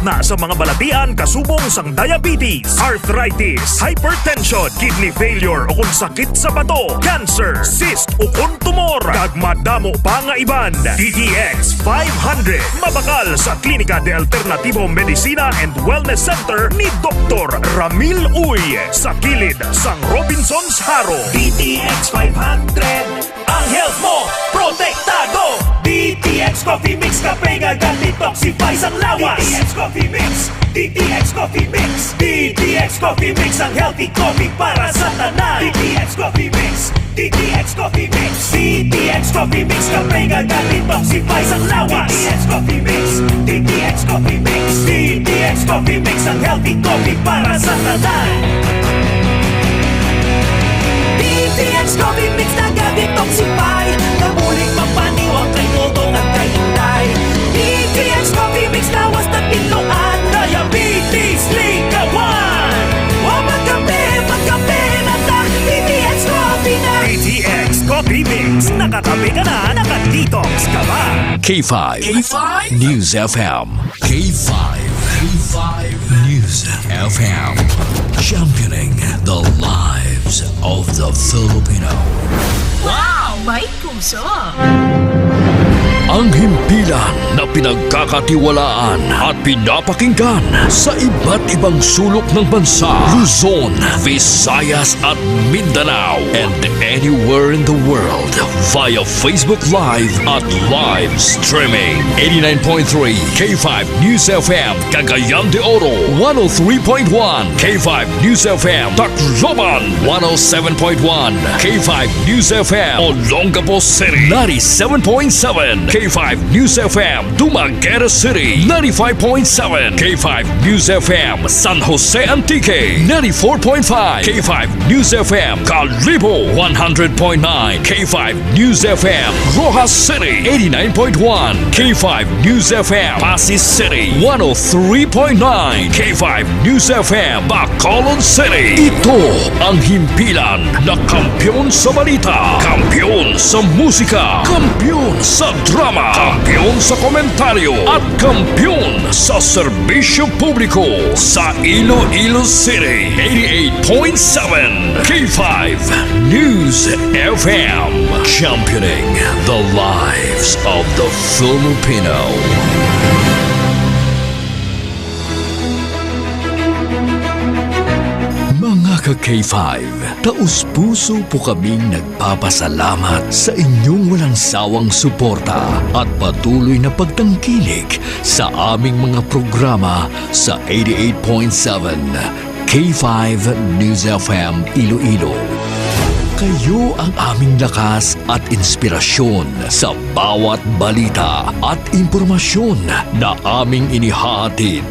na sa mga balatian kasubong sang diabetes, arthritis, hypertension, kidney failure o kung sakit sa bato, cancer, cyst o kung tumor, kag madamo pa nga iban. DTX 500 mabakal sa Klinika de Alternativo Medicina and Wellness Center ni Dr. Ramil Uy sa kilid sang Robinson's Haro. DTX 500, ang health mo protektado. DTX Coffee Mix, kape nga detoxify sang lawas. DTX Coffee Mix, DTX Coffee Mix, DTX Coffee Mix, ang healthy coffee para sa tanan. DTX Coffee Mix, DTX Coffee Mix, DTX Coffee Mix, kape nga detoxify sang lawas. DTX Coffee Mix, DTX Coffee Mix, DTX Coffee Mix, ang healthy coffee para sa tanan. DTX Coffee Mix naga-detoxify, namuling mapaniwang kay tutong at kay inday. DTX Coffee Mix lawas na piluan, diabetes ligawan. O magkape na ta, DTX Coffee na. DTX Coffee Mix, nakakape ka na, naka-detox ka ba? K5 News FM. K5 News FM. Championing the lives of the Filipino. Wow! May puso! Ang himpilan na pinagkakatiwalaan at pinapakinggan sa iba't ibang sulok ng bansa, Luzon, Visayas at Mindanao, and anywhere in the world via Facebook Live at live streaming. 89.3 K5 News FM, Cagayan de Oro, 103.1 K5 News FM, Tacloban, 107.1 K5 News FM, Olongapo City, 97.7 K5 News FM, Dumaguete City, 95.7 K5 News FM, San Jose Antique, 94.5 K5 News FM, Calibo, 100.9 K5 News FM, Rojas City, 89.1 K5 News FM, Pasig City, 103.9 K5 News FM, Bacolod City. Ito ang himpilan na kampyon sa balita, kampyon sa musika, kampyon sa drama, kampyon sa komentaryo at kampyon sa serbisyo publiko sa Iloilo City. 88.7 K5 News FM, championing the lives of the Filipino. Mga ka-K5, taus-puso po kaming nagpapasalamat sa inyong walang sawang suporta at patuloy na pagtangkilik sa aming mga programa sa 88.7 K5 News FM Iloilo. Kayo ang aming lakas at inspirasyon sa bawat balita at impormasyon na aming inihahatid.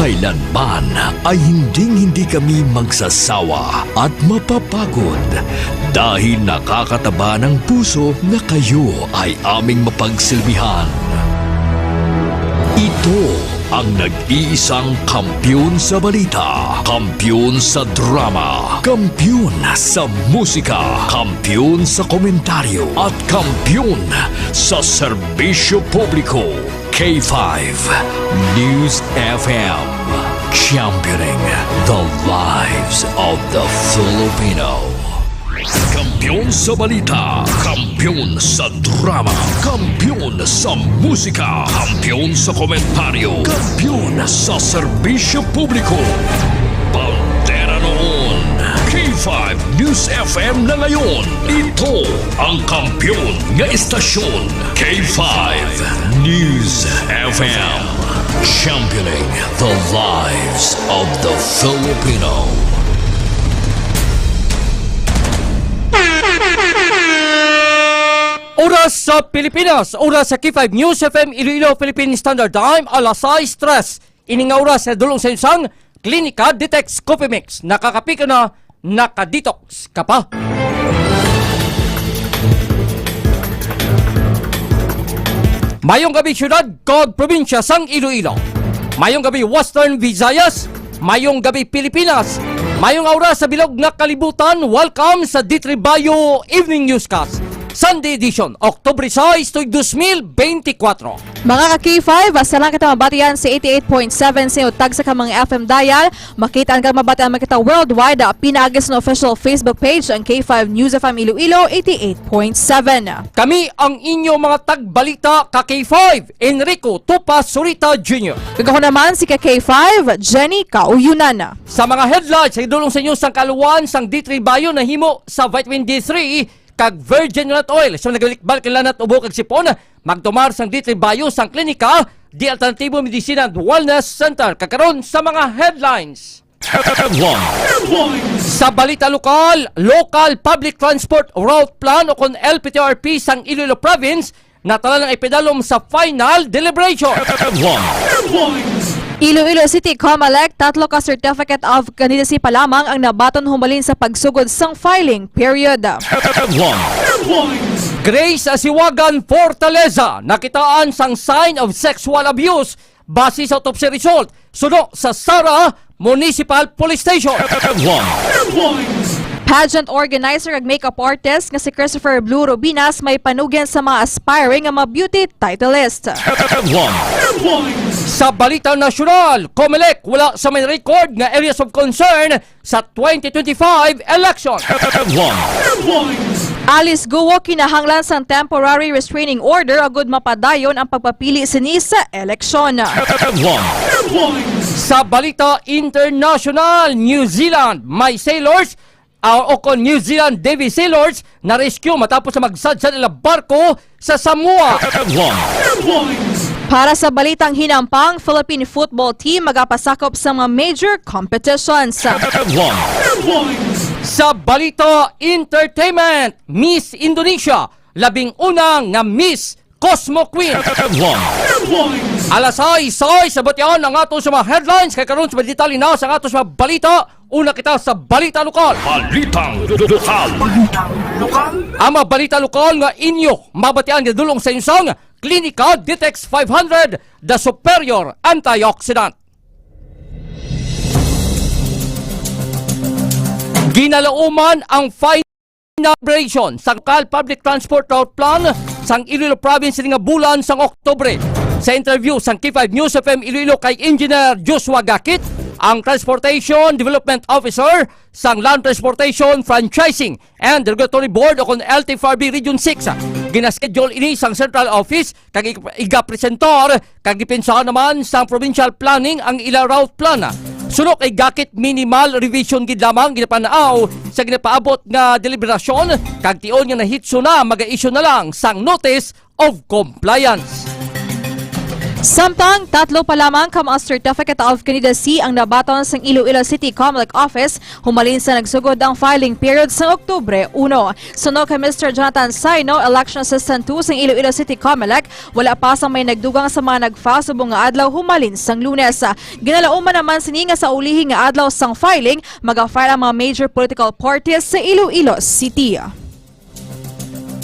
Kailanman ay hindi kami magsasawa at mapapagod dahil nakakataba ng puso na kayo ay aming mapagsilbihan. Ito ang nag-iisang kampyon sa balita, kampyon sa drama, kampyon sa musika, kampyon sa komentaryo at kampyon sa serbisyo publiko. K5 News FM, championing the lives of the Filipino. Kampyon sa balita, kampyon sa drama, kampyon sa musika, kampyon sa komentaryo, kampyon sa serbisyo publiko. Bandera noon, K5 News FM na ngayon. Ito ang kampyon nga istasyon, K5 News FM, championing the lives of the Filipino. Oras sa Pilipinas, oras sa K5 News FM Iloilo Philippine Standard Time, alas 6:03. Ini nga oras sa dulong sa isang Klinika Detox Coffee Mix. Nakakapi ka na, nakadetox ka pa. Mayong gabi syudad, kag probinsya sang Iloilo. Mayong gabi Western Visayas, mayong gabi Pilipinas, mayong oras sa bilog nga kalibutan. Welcome sa D3 Bayo Evening Newscast. Sunday edition, Oktubre 6, 2024. Mga ka-K5, basta lang kita mabatian sa 88.7 sa utag sa kamang FM dial. Makita ang mabatian makita worldwide. Pinaagis na official Facebook page ang K5 News FM Iloilo 88.7. Kami ang inyo mga tagbalita ka-K5, Enrico Tupa Surita Jr. Kagahon naman si ka-K5, Jenny Kauyunan. Sa mga headlines, ay dulong sa inyo sang kaluwan sang D3 Bio na himo sa vitamin D3 kag virgin nut oil. So nagalikbal kilanat ubo kag sipon, magtumar sang D3 Bio sang klinika, di alternatibo medisina at wellness center. Kakaroon sa mga headlines. Sa balita lokal, local public transport route plan o kon LPTRP sang Iloilo Province, natala ng ipedalom sa final deliberation. Iloilo City Comelec, 3 ka certificate of candidacy pa lamang ang nabaton humalin sa pagsugod sang filing period. Grace Asiwagan Fortaleza, nakitaan sang sign of sexual abuse base sa autopsy result suno sa Sara Municipal Police Station. Pageant organizer ag makeup artist nga si Christopher Blue Rubinas may panugan sa mga aspiring nga mga beauty titleist. Sa balita nasyonal, Comelec wala sa may record nga areas of concern sa 2025 election. Alice Guo kinahanglan sang temporary restraining order agud mapadayon ang pagpapili sini sa eleksyon. Sa balita international, New Zealand may sailors o kon New Zealand Navy sailors na rescue matapos na magsadsa nila barko sa Samoa. Para sa balitang hinampang, Philippine football team magapasakop sa mga major competitions. Sa balita entertainment, Miss Indonesia, 11 nga Miss Cosmo Queen. Alas 6 sa batyan ang ato sa mga headlines kay karon sa detalye na sa ato sa mga balita. Una kita sa balita lokal. Balitang lokal. Ang mga balita lokal nga inyo mabatian nga dulong sa inyong Klinika Ditex 500, the superior antioxidant. Ginalauman ang final operation sa local public transport route plan sang Iloilo Province nga bulan sang Oktubre. Sa interview sang K5 News FM Iloilo kay Engineer Joshua Gakit, ang Transportation Development Officer sang Land Transportation Franchising and Regulatory Board o kon LTFRB Region 6. Ginaschedule ini sang Central Office kag iga-presentar kag gipensahan naman sang Provincial Planning ang ila route plan. Sunok ay Gakit minimal revision gid lamang ginapanaaw sa ginapaabot nga deliberasyon kag tion nga nahitso na maga-issue na lang sang Notice of Compliance. Samtang 3 pa lamang ka mga certificate of candidacy ang nabaton sa Iloilo City Comelec Office humalin sa nagsugod ang filing period sa Oktubre 1. Suno kay Mr. Jonathan Saino, Election Assistant 2 sa Iloilo City Comelec, wala pa sa may nagdugang sa mga nagfile subong nga adlaw humalin sang Lunes. Ginalauman naman sini nga sa ulihi nga adlaw sang filing maga-file ang mga major political parties sa Iloilo City.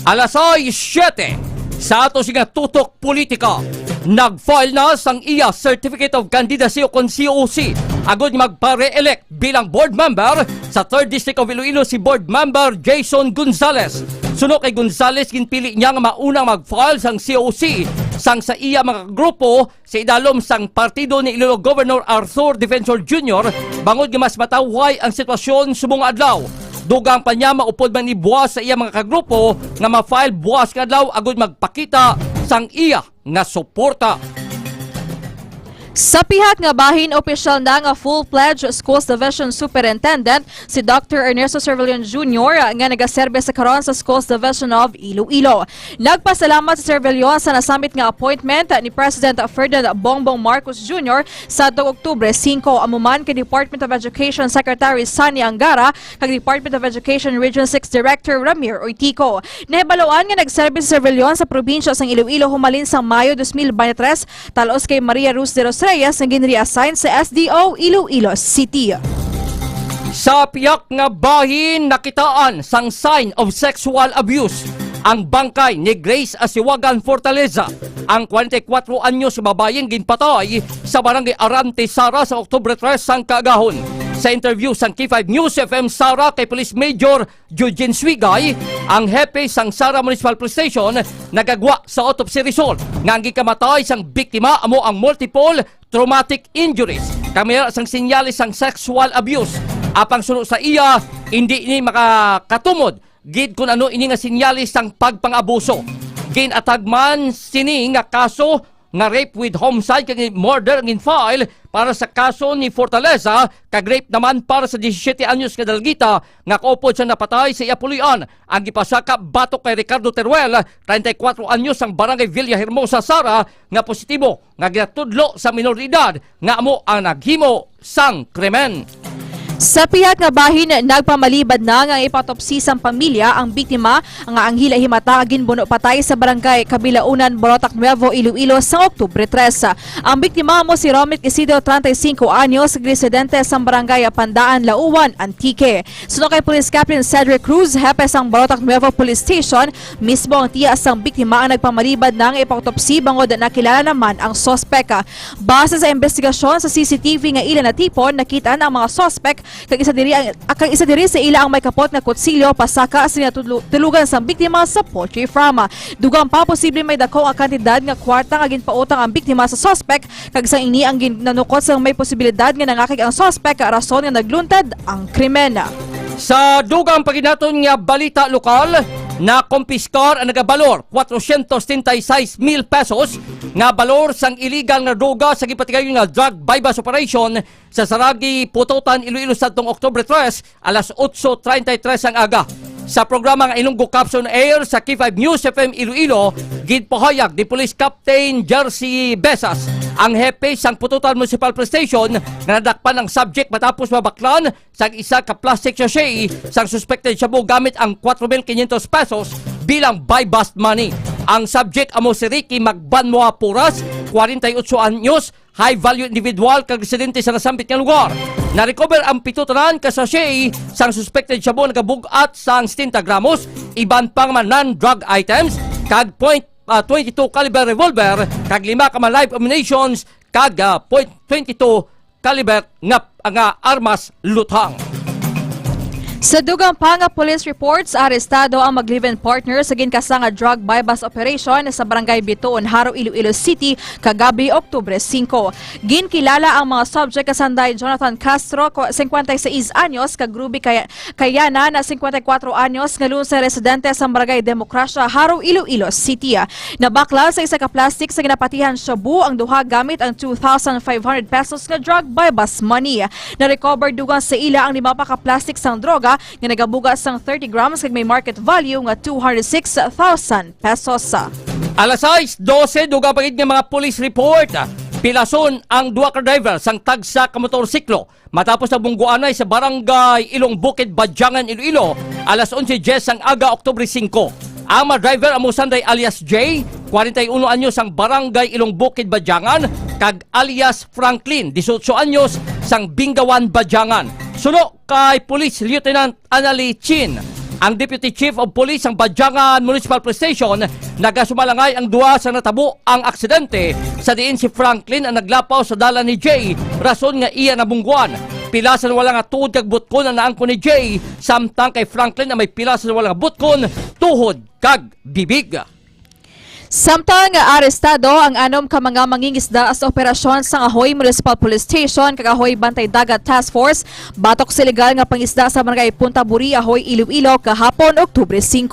Alas 7 sa ato siga tutok politika. Nag-file na sang iya Certificate of Candidacy o kon COC agod magpa-re-elect bilang board member sa 3rd District of Iloilo si board member Jason Gonzales. Sunod kay Gonzales, ginpili niya nga maunang mag-file sang COC sang sa iya mga grupo sa idalom sang partido ni Iloilo Governor Arthur Defensor Jr. bangod nga mas matawhay ang sitwasyon subong adlaw. Dugang pa niya maupod man ni buwas sa iya mga kagrupo nga ma-file buwas kadlaw agud magpakita sang iya nga suporta. Sa pihak nga bahin, opisyal na nga full-fledged Schools Division Superintendent si Dr. Ernesto Cervellon Jr. nga nagaserbe sa karon sa Schools Division of Iloilo. Nagpasalamat si Cervellon sa nasamit nga appointment ni President Ferdinand Bongbong Marcos Jr. sa Oktubre 5 amuman kay Department of Education Secretary Sunny Angara kag Department of Education Region 6 Director Ramir Oitico. Nahibaloan nga nagserbe si Cervellon sa probinsya sang Iloilo humalin sa Mayo 2023 talos kay Maria Ruz de Reyes na ginre-assign sa SDO Iloilo City. Sa piyak nga bahin nakitaan sang sign of sexual abuse ang bangkay ni Grace Asiwagan Fortaleza. Ang 44 anyos babayeng ginpatay sa barangay Arante Sara sa Oktubre 3 sang kaagahon. Sa interview sang K5 News FM Sara kay Police Major Eugene Swigay, ang hepe sang Sara Municipal Police Station nagagwa sa autopsy result nga ang gikamatay sang biktima amo ang multiple traumatic injuries. Kamera sang sinyalis sang sexual abuse. Apang sunod sa iya, hindi ni makakatumod gid kung ano ini nga sinyalis sang pagpang-abuso. Ginatagman sini nga kaso nga rape with homicide kag murder ang file para sa kaso ni Fortaleza kag rape naman para sa 17 anyos nga dalgita nga kaupod siya napatay sa Iapulian. Ang gipasaka batok kay Ricardo Teruel, 34 anyos ang barangay Villa Hermosa, Sara nga positibo nga ginatudlo sa minor edad nga amo ang naghimo sang krimen. Sa pihak nga bahin, nagpamalibad na nga ipatopsi sang pamilya ang biktima nga ang hila-himata ginbuno patay sa barangay Kabilaunan, Borotac Nuevo, Iloilo sa Oktubre 3. Ang biktima mo si Romit Isidro, 35 anyos, residente sa barangay Pandaan, Lauan, Antique. Sunod kay Police Captain Cedric Cruz, hepe sang Borotac Nuevo Police Station, mismo ang tiya sang biktima ang nagpamalibad na nga ipatopsi bangod na kilala naman ang sospek. Base sa investigasyon sa CCTV nga ila natipon, nakita na ang mga sospek kag isa diri sa ila ang may kapot nga kutsilyo pasaka sa tulugan sa biktima sa poultry farm. Dugang pa posible may dako ang kantidad nga kwarta nga ginpautang ang biktima sa sospek kag sa ini ang ginanukot sa may posibilidad nga nangakig ang sospek rason nga nagluntad ang krimen. Sa dugang paginaton nga balita lokal, na kumpiskar ang nagabalor 436,000 pesos nga balor sang illegal nga droga sa gipatigayon nga drug bypass operation sa Saragi, Pututan, Iloilo sadtong Oktubre 3 alas 8:33 ang aga. Sa programa nga Ilonggo Caption Air sa K5 News FM Iloilo, gidpahayag ni Police Captain Jersey Besas, ang hepe sang Pututan Municipal Police Station nga nadakpan ang subject matapos mabaklan sa isa ka plastic sachet sang suspected shabu gamit ang 4,500 pesos bilang buy-bust money. Ang subject amo si Ricky Magbanmoa Puras, 48 anyos, high-value individual kag residente sa nasambit nga lugar. Na-recover ang pitutunan ka sachet sang suspected shabu nagabugat sang 70 gramos, iban pang man non-drug items, kag .22 caliber revolver, kag 5 ka man live ammunitions, kag .22 caliber nga armas luthang. Sa dugang pa nga police reports, arestado ang mag-live-in partner sa ginkasa nga drug bypass operation sa Barangay Bituon, Haro, Iloilo City, kagabi Oktubre 5. Ginkilala ang mga subject kasanday Jonathan Castro, 56 anyos, kag Ruby Kayana na 54 anyos, nga sa residente sa Barangay Demokrasya, Haro, Iloilo City. Nabakla sa isa ka plastic sa ginapatihan shabu ang duha gamit ang 2,500 pesos nga drug bypass money. Na-recover dugang sa ila ang 5 pa ka plastic sang droga nga nagabuga sang 30 grams kag may market value nga 206,000 pesos. Alas 6:12 duga pagid nga mga police report. Pilason ang duha ka driver sang tagsa ka motorsiklo matapos na bungguanay sa barangay Ilong Bukid, Badyangan, Iloilo. Alas 11:10 ang aga Oktubre 5. Ang mga driver amo Sanday alias J, 41 anyos sang barangay Ilong Bukid, Badyangan, kag alias Franklin, 18 anyos sang Bingawan, Badyangan. Sulo kay Police Lieutenant Anali Chin, ang Deputy Chief of Police ng Badyangan Municipal Police Station, nagasumalangay ang duwa sa natabo ang aksidente sa diin si Franklin ang naglapaw sa dala ni Jay, rason nga iya nabungguan. Pilasan wala nga tuhod kag butkon ang naangko ni Jay, samtang kay Franklin na may pilasan wala nga butkon, tuhod kag bibig. Samtang arestado ang anom ka mga mangingisda sa operasyon sa Ahoy Municipal Police Station kag Ahoy Bantay Dagat Task Force batok sa legal nga pangisda sa barangay Punta Buri, Ahoy, Iloilo kahapon Oktubre 5.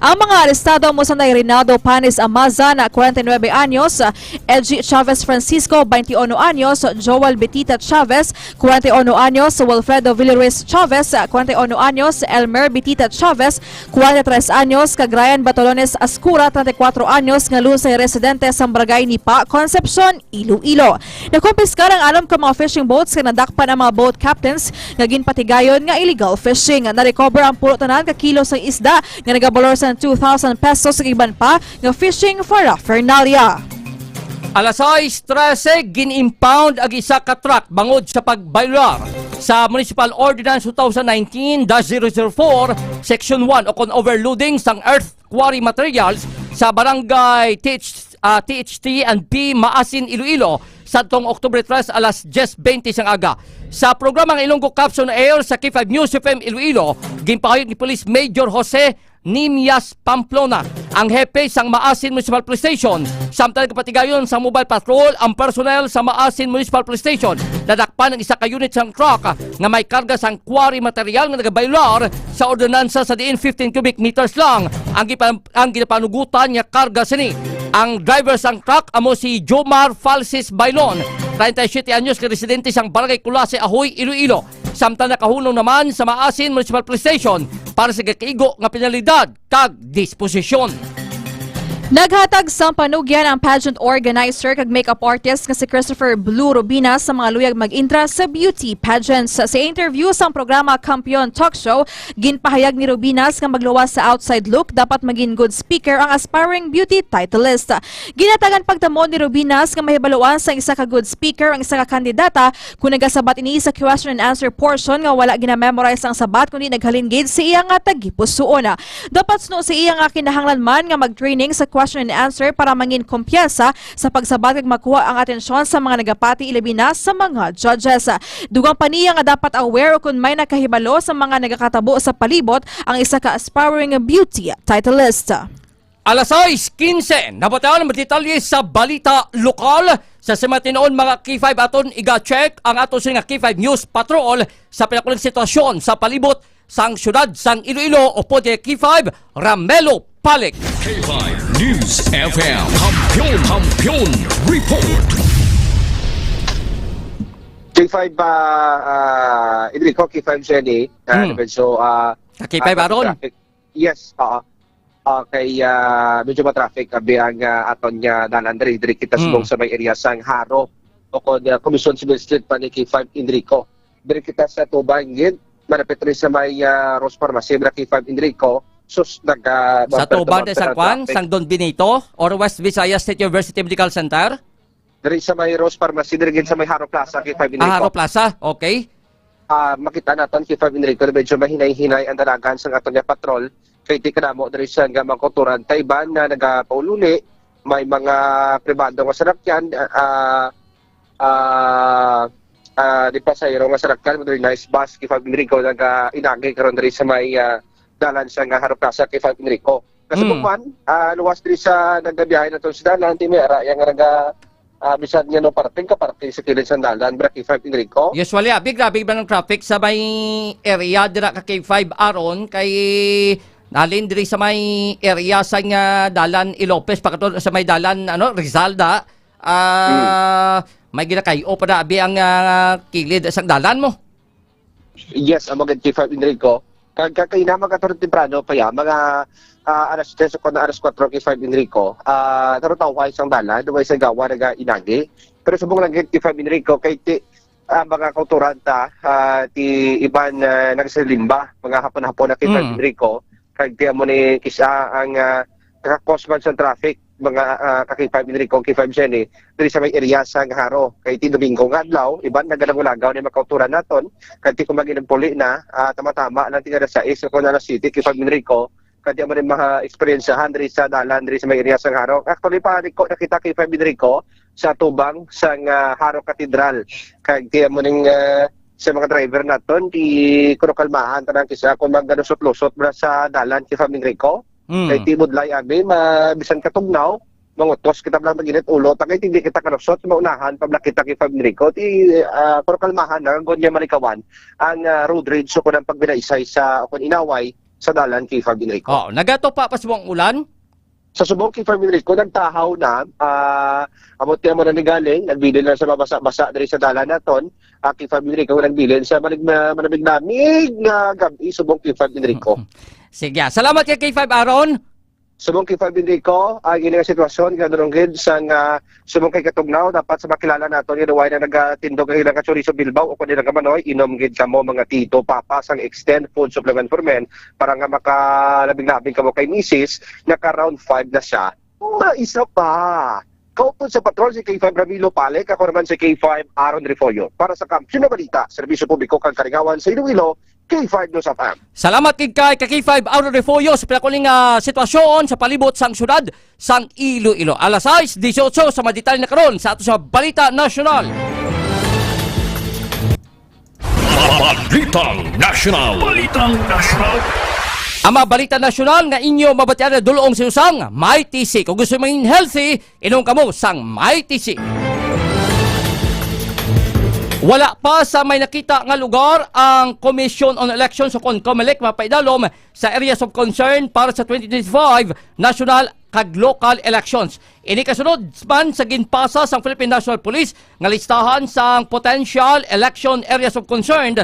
Ang mga arestado mo sa Reynaldo Panis Amaza na 49 anyos, LG Chavez Francisco 21 anyos, Joel Betita Chavez 41 anyos, Wilfredo Villaruiz Chavez 41 anyos, Elmer Betita Chavez 43 anyos, kag Ryan Batolones Ascura 34 anyos nga lusay residente sa barangay Nipa, Concepcion, Iloilo. Nakumpiskar ang alam ka mga fishing boats kag nadakpan ang mga boat captains nga ginpatigayon nga illegal fishing. Na-recover ang puro tanan ka kilo sa isda nga nagabalor sa 2,000 pesos sa iban pa nga fishing paraphernalia. Alas 6:13 gin-impound ang isa ka truck bangod sa pagbaylar sa Municipal Ordinance 2019-004 Section 1 o kon overloading sang earth quarry materials sa barangay THT and P Maasin, Iloilo sa tong Oktubre 3 alas 10:20 sang aga. Sa programang Ilonggo Caption Air sa K5 News FM Iloilo, ginpahayag ni Police Major Jose Nimias Pamplona, ang hepe sang Maasin Municipal Police Station. Samtang kapatigayon sa mobile patrol, ang personnel sa Maasin Municipal Police Station nadakpan ng isa ka unit sang truck nga may karga sang quarry material nga nagabaylar sa ordonansa sa diin 15 cubic meters lang ang ginapanugutan niya karga sini. Ang driver sang truck amo si Jomar Falsis Bailon, 37 anyos, ka residente sang Barangay Kulase, Ahoy, Iloilo. Samtang nakahunong naman sa Maasin Municipal Police Station para sa kakaigo nga penalidad kag disposisyon. Naghatag sa panugyan ang pageant organizer kag makeup artist nga si Christopher Blue Rubina sa mga luyag mag-intra sa beauty pageants. Sa interview sa programa Kampiyon Talk Show, ginpahayag ni Rubinas nga magluwas sa outside look dapat maging good speaker ang aspiring beauty titleist. Ginatagan pagtamo ni Rubinas nga mahibaluan sa isa ka good speaker ang isa ka kandidata kung nagasabat ini sa question and answer portion nga wala gina-memorize ang sabat kundi naghalin gid si iya nga tagipusoon. Dapat suno si iya nga kinahanglan man nga mag-training sa question and answer para mangin kumpiyansa sa pagsabat kag makuha ang atensyon sa mga nagapati ilabi na sa mga judges. Dugang pa niya nga dapat aware kung may nakahibalo sa mga nagakatabo sa palibot ang isa ka aspiring beauty titleist. Alas 6:15, nabataon ang detalye sa balita lokal. Sa simatinoon mga K5 aton iga-check ang ato nga K5 News Patrol sa pinakulang sitwasyon sa palibot sang syudad sang Iloilo o pwede K5 Ramelo Palik. K5 News FM Kampiyon Report. K5 Enrico, K5 Jenny. So, K5 aron? Yes, kay medyo ma-traffic abi ang aton nga dalan diri kita subong sa may area sang Haro o kon Commission Civil Street pa ni K5 Enrico. Diri kita sa Tubang gid, malapit rin sa may Rose Pharmacy na K5 Enrico. Sus sa Tubang sa Kwan, sang Don Benito or West Visayas State University Medical Center? Diri sa may Rose Pharmacy, diri gid sa may Haro Plaza K5 Enrico. Haro Plaza, okay. Makita naton K5 Enrico medyo mahinay-hinay ang dalagan sang aton nga patrol. Kay di ka mo diri sa nga mangkuturan Tayban na nagapaululi, may mga pribado nga sarakyan di pasayro nga sarakyan diri nice bus K5 Enrico naga-inagi karon diri sa may dalan sa nga Haro Plaza K5 Enrico. Kasi bukman luwas diri sa nagabiyahe naton sa dalan ti may ara yang naga bisan nga no parting sa kilid sa dalan bra K5 Enrico. Usually, big ba ng traffic sa may area dira ka K5 aron kay nalin diri sa may area sa nga dalan Ilopez pagkatod sa may dalan Rizalda. May ginakayo pa na abi ang kilid sa dalan mo. Yes, ang mga K5 Enrico. Kaya naman katulad temprano pa yan, mga alas 3 o alas 4 K5 Enrico, tarutaw isang dalan, duway sa gawa nag-inagi. Pero subong lang K5 Enrico, kay mga kauturanta, ti iban nagsalimba, mga hapon-hapon na K5 Enrico, kaya mo ni kisa ang kakosman sa traffic, mga K5 Enrico, K5 Jenny, diri sa may area sa Haro. Kay ti Domingo nga adlaw, iban nagalagaw ni makauturan naton, kay ti kumagin puli na tama-tama lang ti sa is ko na city K5 Enrico, kay mo rin ma-experiencehan diri sa dalan diri sa may area sa Haro. Actually pa nakita K5 Enrico sa Tubang sa Haro Cathedral. Kay ti mo ring sa mga driver naton ti kuno kalmahan tanang kisa kung magganusot-lusot sa dalan K5 Enrico. Kay tibod lay abi bisan katugnaw mangutos kita lang maginit ulo tagay hindi kita kanusot maunahan pag nakita kay Fab Enrico ti pero kalmahan na gonya marikawan ang road rage so kunang pagbinaisay sa kun inaway sa dalan kay Fab Enrico. Nagato pa pasubong ulan? Sa subong kay Fab Enrico nagtahaw na amot kaya mo na nigaling nagbilin na sa mabasa-basa diri sa dalan naton kay Fab Enrico nagbilin sa manamig nga gabi subong kay Fab Enrico. Sige, salamat kay K5 Aron. Subong kay Fab Enrico, gini nga sitwasyon nga dununggid sang subong kay katugnaw dapat sa makilala nato ni duway na nagatindog ang ilang chorizo Bilbao o kun ilang kamanoy inom gid kamo mga tito papa sang extend food supplement for men para nga makalabing-labing kamo kay misis naka round 5 na siya. Isa pa. Kaupod sa patrol si K5 Ramilo Palek, ako naman si K5 Aaron Refollo. Para sa Kampiyon na Balita, Serbisyo Publiko kang Kalingawan sa Iloilo, K5 News FM. Salamat kay K5 Auro Refollo sa pinakuling sitwasyon sa palibot sang syudad sang Iloilo. Alas 6:18 sa madital na karon sa ato sa Balita Nasyonal. Balitang National. Balitang National. Ang mga balita nasyonal nga inyo mabatian na dulong sa usang May TC. Kung gusto maging healthy, inom kamo sang May TC. Wala pa sa may nakita nga lugar ang Commission on Elections o COMELEC mapaidalom sa areas of concern para sa 2025 national kag local elections. Ini kasunod man sa ginpasa sang Philippine National Police nga listahan sang potential election areas of concern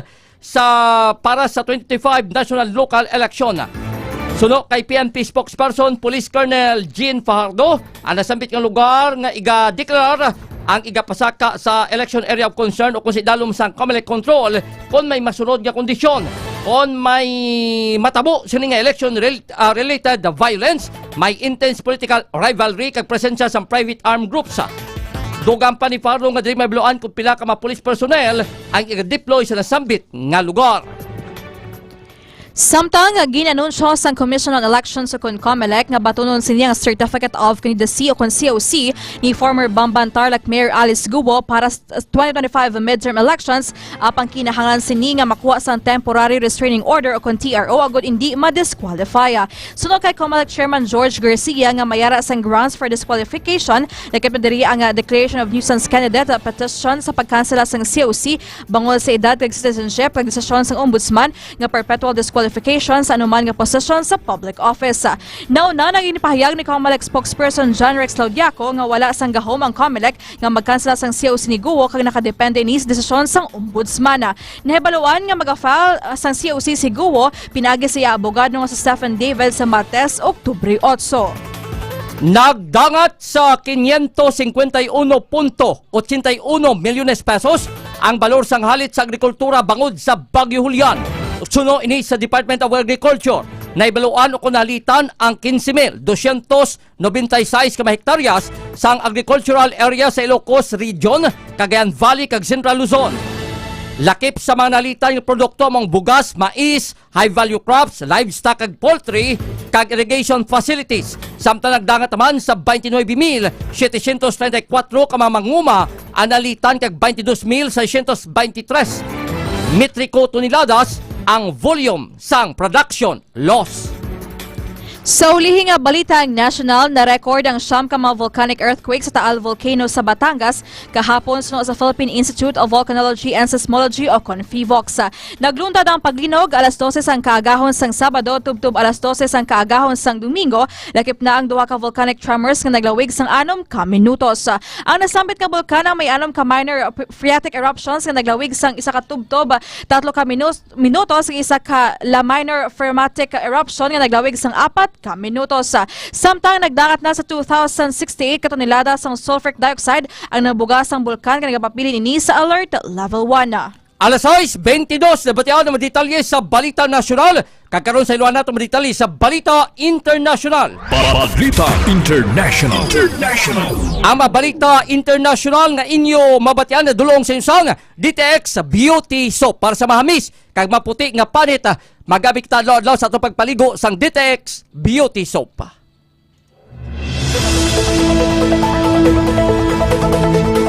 para sa 2025 national local election. Suno kay PNP spokesperson Police Colonel Jean Fajardo, ang nasambit ng lugar nga iga-declare ang igapasaka sa election area of concern o kung si dalom sang COMELEC control kung may masunod nga kondisyon, kung may matabo sini nga election related violence, may intense political rivalry kag presensya sa private armed groups. Dugang pa ni Fajardo nga dili mabloan kung pila ka mga police personnel ang i-deploy sa nasambit nga lugar. Samtang ginanunsyo sa Commission on Elections o COMELEC nga batunon siya ang Certificate of Candidacy o COC ni former Bamban Tarlac Mayor Alice Guo para sa 2025 midterm elections, apang kinahangan sini nga makuha sa Temporary Restraining Order o TRO agud hindi ma-disqualify. Sunod kay COMELEC Chairman George Garcia nga mayara sang grounds for disqualification, nakipidiri ang Declaration of Nuisance Candidate petition sa pagkansela sang COC bangol sa edad kag citizenship kag desisyon sang Ombudsman nga perpetual disqualification sa anuman nga posisyon sa public office. Nauna nang inipahayag ni COMELEC spokesperson John Rex Laudiaco nga wala sang gahom ang COMELEC nga magkansela sang COC ni Guo kag nakadepende ni sa desisyon sang Ombudsman. Nahibaluan nga mag-file sang COC si Guo pinagi siya abogado nga sa Stephen David sa Martes, Oktubre 8. Nagdangat sa 551.81 milyones pesos ang balor sang halit sa agrikultura bangod sa Bagyo Julian. Suno ini sa Department of Agriculture na ibaluan o kunalitan ang 15,296 ka hektaryas sang agricultural area sa Ilocos Region, Cagayan Valley kag Central Luzon. Lakip sa mga nalitan ng produkto mong bugas, mais, high-value crops, livestock kag poultry, kag irrigation facilities. Samtang nagdangat naman sa 29,734 ka mga manguma, analitan kag 22,623 metriko toneladas ang volume sang production loss. Sa ulihing nga balita ang national, na-record ang siyam ka mga volcanic earthquake sa Taal Volcano sa Batangas kahapon suno sa Philippine Institute of Volcanology and Seismology o CONFIVOX. Nagluntad ang paglinog alas 12 sang kaagahon sang Sabado tubtub alas 12 sang kaagahon sang Domingo. Lakip na ang duha ka volcanic tremors nga naglawig sang 6 ka minutos. Ang nasambit nga bulkana may 6 ka minor phreatic eruptions nga naglawig sang 1 ka tubtob 3 ka minutos ug 1 ka la minor phreatic eruption nga naglawig sang 4 ka minutos. Samtang nagdangat na sa 2,068 ka tonelada sang sulfuric dioxide ang nabugas ang bulkan nga nagapapili ni sa alert level 1. Alas 6:22 na batian ng detalye sa Balita Nasyonal. Kakaroon sa iluan natin detalye sa Balita International. Balita International. Ang Balita International nga inyo mabatian na dulong sa isang DTX Beauty Soap para sa mahamis kag maputi nga panit. Magamit ta adlaw sa atong pagpaligo sang DTX Beauty Soap.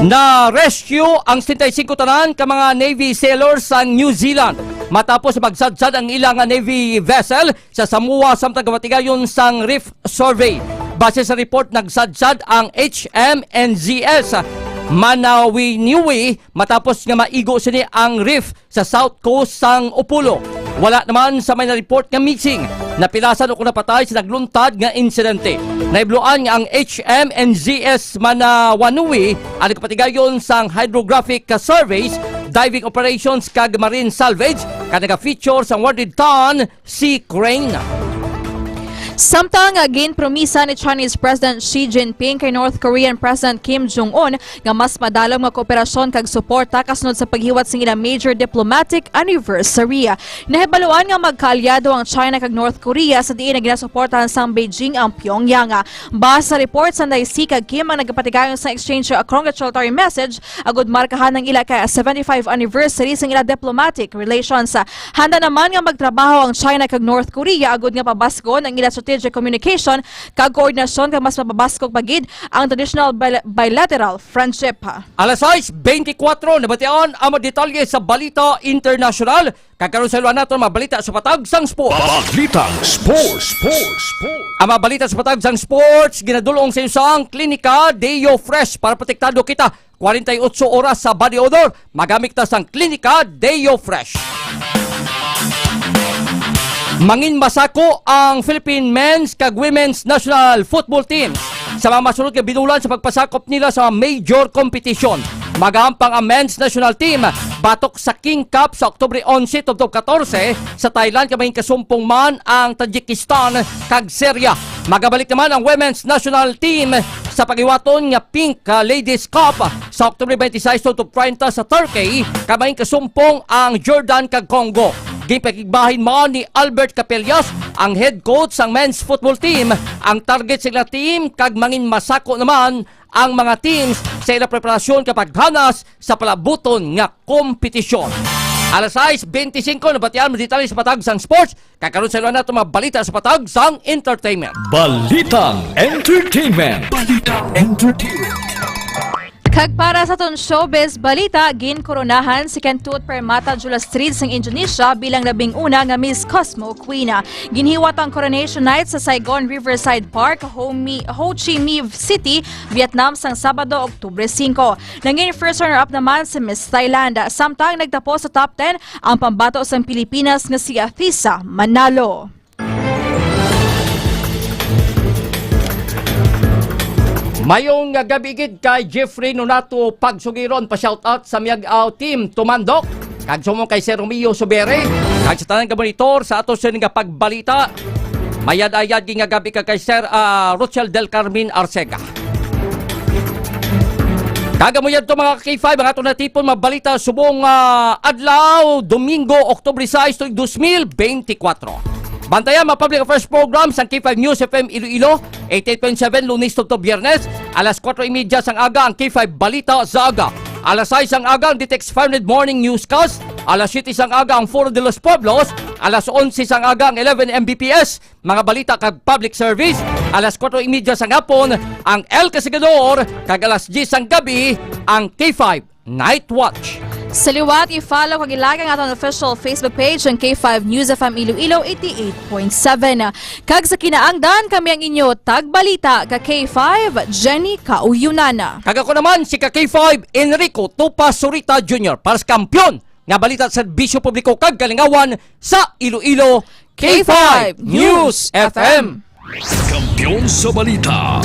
Na-rescue ang 75 tanan ka mga Navy sailors sa New Zealand matapos magsadsad ang ilang Navy vessel sa Samoa samtang gamatigayon sang reef survey. Base sa report, nagsadsad ang HMNZS Manawiniwi matapos nga maigo sini ang reef sa south coast sang Upolu. Wala naman sa may na-report nga missing. Napilasan o kung napatay sa nagluntad nga insidente. Naibluan nga ang HMNZS Manawiniwi ang nagpatigayon sang hydrographic surveys, diving operations kag marine salvage kag naga-feature sang Worded Ton Sea Crane. Samtang ginpromisa ni Chinese President Xi Jinping kay North Korean President Kim Jong-un nga mas madalong nga kooperasyon kag suporta kasunod sa paghiwat sa ilang major diplomatic anniversary. Nahibaluan nga magkaalyado ang China kag North Korea sa diin na ginasuportahan sang Beijing ang Pyongyang. Base sa report sa Xi kag Kim ang nagpatigayon sa exchange a congratulatory message agud markahan ng ila kay 75 anniversary sa ila diplomatic relations. Handa naman nga magtrabaho ang China kag North Korea agud nga pabaskon ang ila strategic communication kag koordinasyon kag mas mapabaskog pagid ang traditional bilateral friendship. Alas 6:24 nabatian ang mga detalye sa Balita International. Kakaroon sa iluan nato mga balita sa patag sang sport. Balitang Sports. Ang mga balita sa patag sang sports ginadulong sa isang klinika Deo Fresh para protektado kita 48 oras sa body odor. Magamit ta sang klinika Deo Fresh. Mangin masako ang Philippine men's kag women's national football teams sa mga masunod nga binulan sa pagpasakop nila sa major competition. Magampang ang men's national team batok sa King Cup sa Oktubre 11 to 14 sa Thailand kamay kasumpong man ang Tajikistan kag Syria. Magabalik naman ang women's national team sa pagiwaton nga Pink Ladies Cup sa Oktubre 26 to 30 sa Turkey kamay kasumpong ang Jordan kag Congo. Gipakigbahin mo ni Albert Capellas, ang head coach ng men's football team. Ang target sila team, kag mangin masako naman ang mga teams sa ilang preparasyon kapag hanas sa palabuton nga kompetisyon. Alas 6:25 na batian mo detalye sa patag sang sports. Kakaroon sa ilan nato mga balita sa patag sang entertainment. Balitang Entertainment. Kag para sa ton showbiz balita, ginkoronahan si Kentut Permata Julastrid sang Indonesia bilang labing una nga Miss Cosmo Queen. Ginhiwat ang coronation night sa Saigon Riverside Park, Ho Chi Minh City, Vietnam sang Sabado, Oktubre 5. Nangin first runner-up naman si Miss Thailand. Samtang nagtapos sa top 10 ang pambato sang Pilipinas nga si Athisa Manalo. Mayong gabigid kay Jeffrey Nonato pagsugiron pa shoutout sa Miag-Aw team Tumandok kag sumong kay Sir Romeo Subere kag sa tanan ka monitor sa ato sa nga pagbalita. Mayad-ayad gi nga gabi ka kay Sir Rochelle Del Carmen Arcega. Kagamuyad to mga K5 ang ato natipon mabalita subong adlaw Domingo Oktubre 6 2024. Bantayan mga public affairs programs ang K5 News FM Iloilo, 88.7 Lunes to Biyernes, alas 4:30 sang aga ang K5 Balita sa aga. Alas 6 ang aga ang Ditex 500 Morning Newscast, alas 7 sang aga ang Foro de los Pueblos, alas 11 sang aga ang 11 Mbps, mga balita kag public service, alas 4:30 sang hapon ang El Casigador, kag alas 10 sang gabi ang K5 Night Watch. Sa liwat, i-follow kag ilagay ang aton official Facebook page ang K5 News FM Iloilo 88.7. Kag sa kinaangdan kami ang inyo tagbalita ka K5 Jenny Kauyunana. Kag ako naman si K5 Enrico Tupa Surita Jr. para sa kampyon nga balita sa serbisyo publiko kag kalingawan sa Iloilo K5 News FM. Kampiyon sa balita.